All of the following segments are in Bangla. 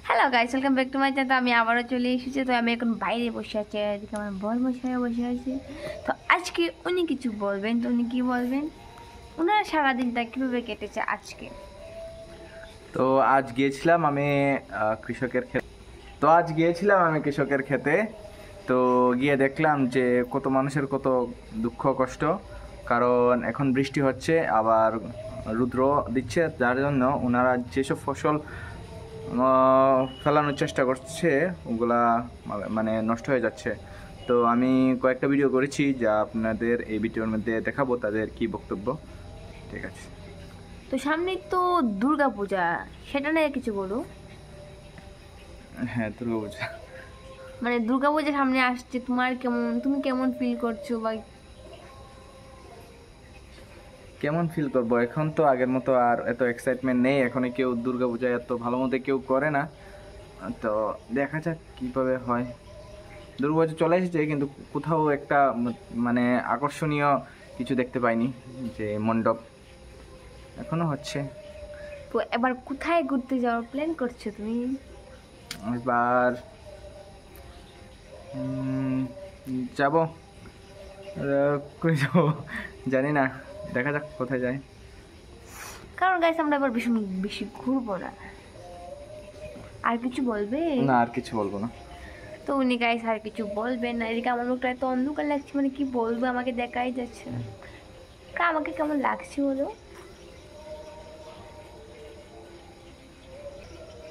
Hello guys, welcome back to my channel. তো আমি আবারও চলে এসেছি। তো আমি এখন বাইরে বসে আছি, এদিকে আমার বর মশাই বসে আছে। তো আজকে উনি কিছু বলবেন। তো উনি কি বলবেন, ওনার সারাদিনটা কীভাবে কেটেছে আজকে। তো আজ গিয়েছিলাম আমি কৃষকের ক্ষেতে। ক্ষেতে। তো গিয়ে দেখলাম যে কত মানুষের কত দুঃখ কষ্ট, কারণ এখন বৃষ্টি হচ্ছে, আবার রুদ্র দিচ্ছে, যার জন্য ওনারা যেসব ফসল ফেলানোর চেষ্টা করছে ওগুলা মানে নষ্ট হয়ে যাচ্ছে। তো আমি কয়েকটা ভিডিও করেছি, যা আপনাদের এই ভিডিওর মধ্যে দেখাবো তাদের কি বক্তব্য। ঠিক আছে। তো সামনেই তো দুর্গা পূজা, সেটা নিয়ে কিছু বলো। হ্যাঁ, দুর্গা পূজা। মানে দুর্গা পূজা সামনে আসছে, তুমি কেমন ফিল করছো বা কেমন ফিল করবো? এখন তো আগের মতো আর এত এক্সাইটমেন্ট নেই, এখন কেউ দুর্গা পূজায় এত ভালো মতো কেউ করে না। তো দেখা যাক কিভাবে হয়। দুর্গা পূজা চলে এসেছে, কিন্তু কোথাও একটা মানে আকর্ষণীয় কিছু দেখতে পাইনি, যে মণ্ডপ এখনো হচ্ছে। তো এবার কোথায় ঘুরতে যাওয়ার প্ল্যান করছো তুমি? এবার যাব, কই যাবো জানি না, দেখা যাক কোথায় যায়। কারণ গাইস আমরা এবার বেশি বেশি ঘুরবো না। আর কিছু বলবে? না, আর কিছু বলবো না। তো উনি গাইস আর কিছু বলবেন না। এদিকে আমার মুখটা এত অন্ধকার লাগছে, মানে কি বলবো, আমাকে দেখাই যাচ্ছে না। তা আমাকে কেমন লাগছে বলো।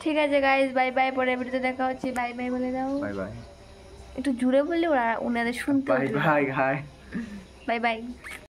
ঠিক আছে গাইস, বাই বাই, পরে ভিডিওতে দেখা হচ্ছে। বাই বাই বলে দাও। Bye bye. একটু জুড়ে বললে ওরা ওনাদের শুনতে বাই বাই। Bye bye.